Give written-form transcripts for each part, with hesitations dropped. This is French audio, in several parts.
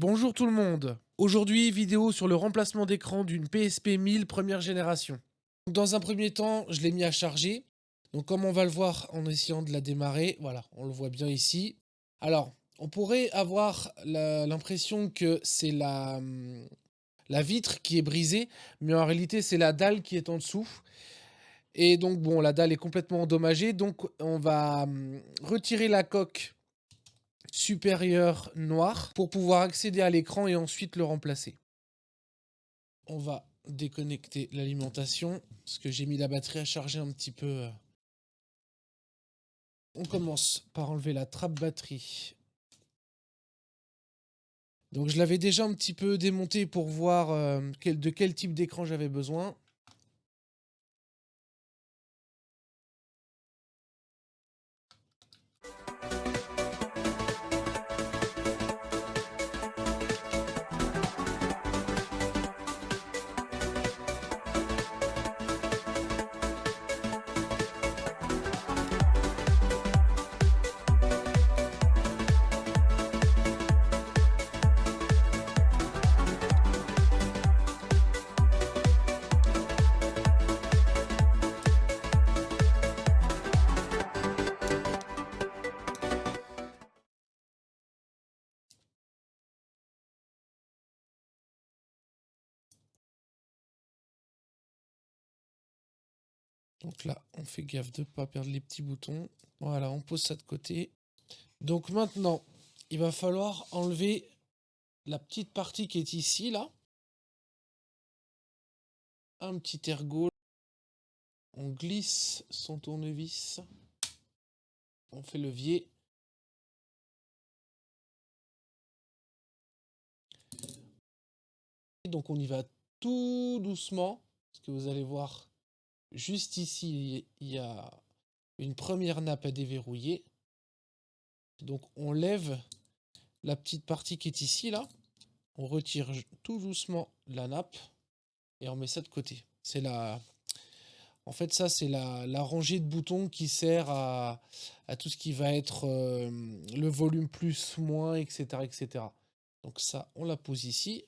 Bonjour tout le monde. Aujourd'hui, vidéo sur le remplacement d'écran d'une PSP 1000 première génération. Dans un premier temps, je l'ai mis à charger. Donc comme on va le voir en essayant de la démarrer, voilà, on le voit bien ici. Alors, on pourrait avoir l'impression que c'est la vitre qui est brisée, mais en réalité, c'est la dalle qui est en dessous. Et donc, bon, la dalle est complètement endommagée. Donc, on va retirer la coque supérieure noire pour pouvoir accéder à l'écran et ensuite le remplacer. On va déconnecter l'alimentation parce que j'ai mis la batterie à charger un petit peu. On commence par enlever la trappe batterie. Donc je l'avais déjà un petit peu démonté pour voir de quel type d'écran j'avais besoin. Donc là, on fait gaffe de ne pas perdre les petits boutons. Voilà, on pose ça de côté. Donc maintenant, il va falloir enlever la petite partie qui est ici, là. Un petit ergot. On glisse son tournevis. On fait levier. Donc on y va tout doucement. Parce que vous allez voir, juste ici, il y a une première nappe à déverrouiller. Donc on lève la petite partie qui est ici, là. On retire tout doucement la nappe et on met ça de côté. C'est la... En fait, ça, c'est la rangée de boutons qui sert à tout ce qui va être le volume plus, moins, etc., etc. Donc ça, on la pose ici.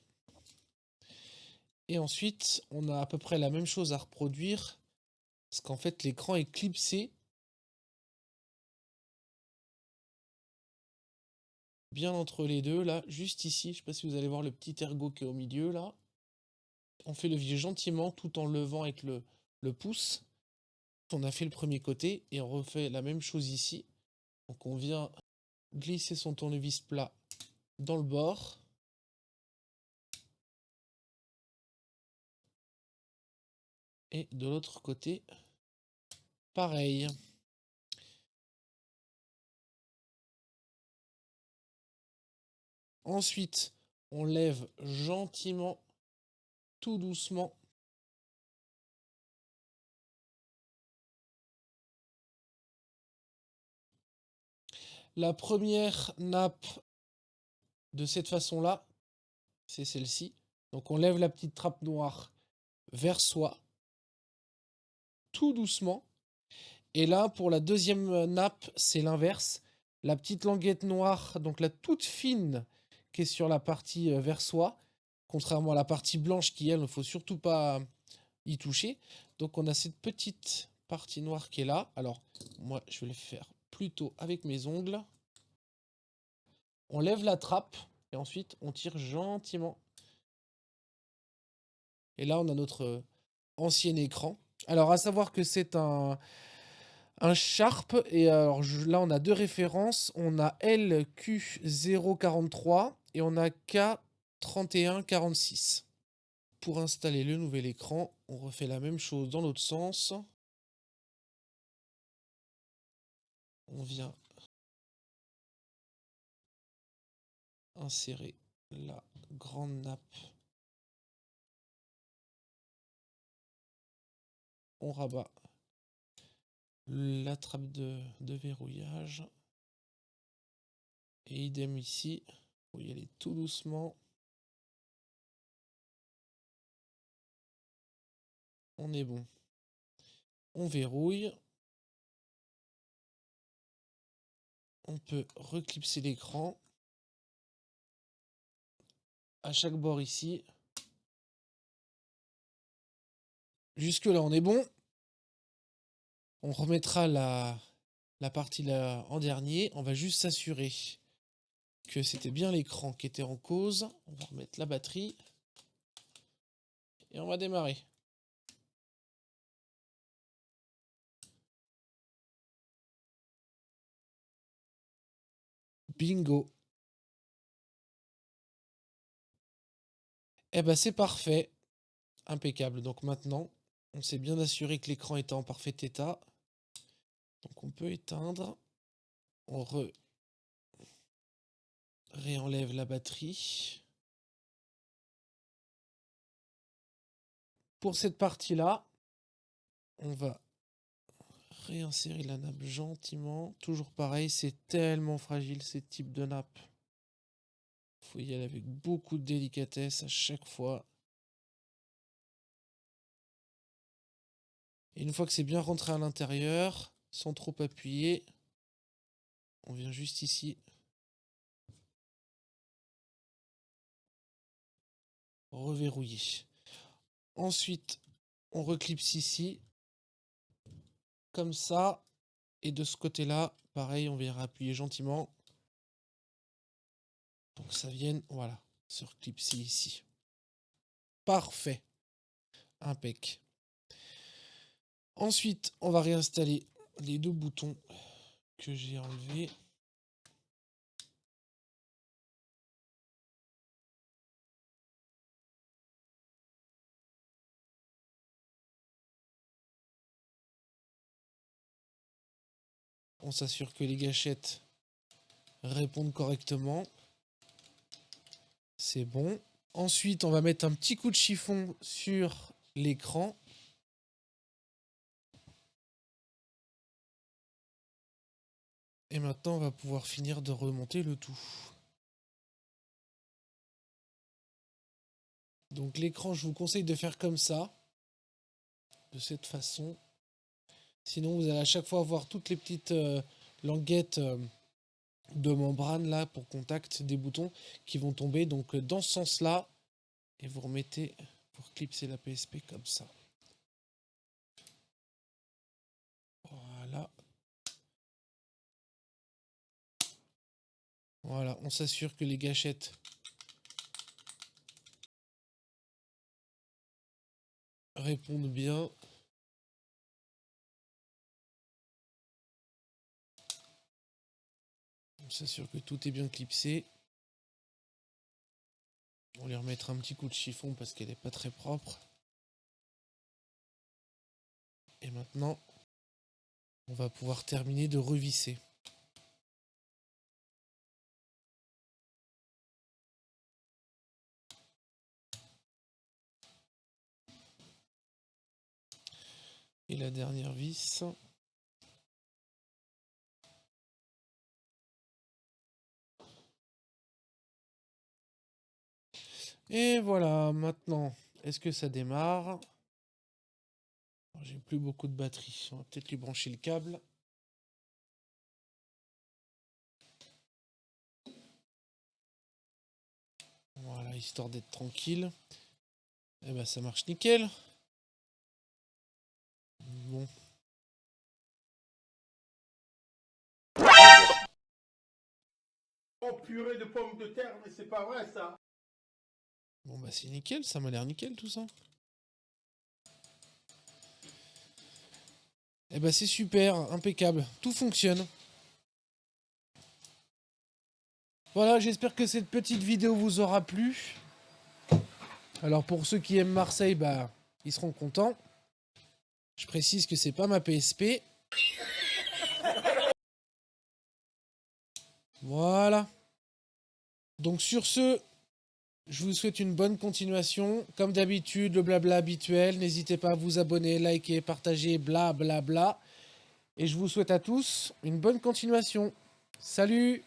Et ensuite, on a à peu près la même chose à reproduire. Parce qu'en fait, l'écran est clipsé bien entre les deux, là, juste ici. Je ne sais pas si vous allez voir le petit ergot qui est au milieu, là. On fait levier gentiment tout en levant avec le pouce. On a fait le premier côté et on refait la même chose ici. Donc on vient glisser son tournevis plat dans le bord. Et de l'autre côté, pareil. Ensuite, on lève gentiment, tout doucement. La première nappe de cette façon-là, c'est celle-ci. Donc on lève la petite trappe noire vers soi, tout doucement. Et là, pour la deuxième nappe, c'est l'inverse. La petite languette noire, donc la toute fine qui est sur la partie vers soi, contrairement à la partie blanche qui, elle, ne faut surtout pas y toucher. Donc on a cette petite partie noire qui est là. Alors, moi, je vais le faire plutôt avec mes ongles. On lève la trappe et ensuite on tire gentiment. Et là, on a notre ancien écran. Alors, à savoir que c'est un Sharp. Et alors là, on a deux références. On a LQ043 et on a K3146. Pour installer le nouvel écran, on refait la même chose dans l'autre sens. On vient insérer la grande nappe. On rabat la trappe de verrouillage. Et idem ici. Faut y aller tout doucement. On est bon. On verrouille. On peut reclipser l'écran. à chaque bord ici. Jusque là, on est bon. On remettra la partie là en dernier. On va juste s'assurer que c'était bien l'écran qui était en cause. On va remettre la batterie. Et on va démarrer. Bingo. Eh ben c'est parfait. Impeccable. Donc maintenant, on s'est bien assuré que l'écran était en parfait état. Donc on peut éteindre. On réenlève la batterie. Pour cette partie-là, on va réinsérer la nappe gentiment. Toujours pareil, c'est tellement fragile ces types de nappes. Il faut y aller avec beaucoup de délicatesse à chaque fois. Et une fois que c'est bien rentré à l'intérieur, sans trop appuyer, on vient juste ici. Reverrouiller. Ensuite, on reclipse ici. Comme ça. Et de ce côté-là, pareil, on vient appuyer gentiment. Pour que ça vienne, voilà, se reclipser ici. Parfait. Impec. Ensuite, on va réinstaller les deux boutons que j'ai enlevés. On s'assure que les gâchettes répondent correctement. C'est bon. Ensuite, on va mettre un petit coup de chiffon sur l'écran. Et maintenant, on va pouvoir finir de remonter le tout. Donc l'écran, je vous conseille de faire comme ça. De cette façon. Sinon, vous allez à chaque fois avoir toutes les petites languettes de membrane là pour contact des boutons qui vont tomber. Donc dans ce sens-là, et vous remettez pour clipser la PSP comme ça. Voilà. Voilà, on s'assure que les gâchettes répondent bien. On s'assure que tout est bien clipsé. On va lui remettre un petit coup de chiffon parce qu'elle n'est pas très propre. Et maintenant, on va pouvoir terminer de revisser. Et la dernière vis. Et voilà, maintenant, est-ce que ça démarre? J'ai plus beaucoup de batterie. On va peut-être lui brancher le câble. Voilà, histoire d'être tranquille. Eh ben, ça marche nickel. Bon. Oh purée de pommes de terre, mais c'est pas vrai ça. Bon bah c'est nickel, ça m'a l'air nickel tout ça. Eh ben c'est super, impeccable, tout fonctionne. Voilà, j'espère que cette petite vidéo vous aura plu. Alors pour ceux qui aiment Marseille, bah ils seront contents. Je précise que c'est pas ma PSP. Voilà. Donc sur ce, je vous souhaite une bonne continuation. Comme d'habitude, le blabla habituel. N'hésitez pas à vous abonner, liker, partager, bla bla bla. Et je vous souhaite à tous une bonne continuation. Salut!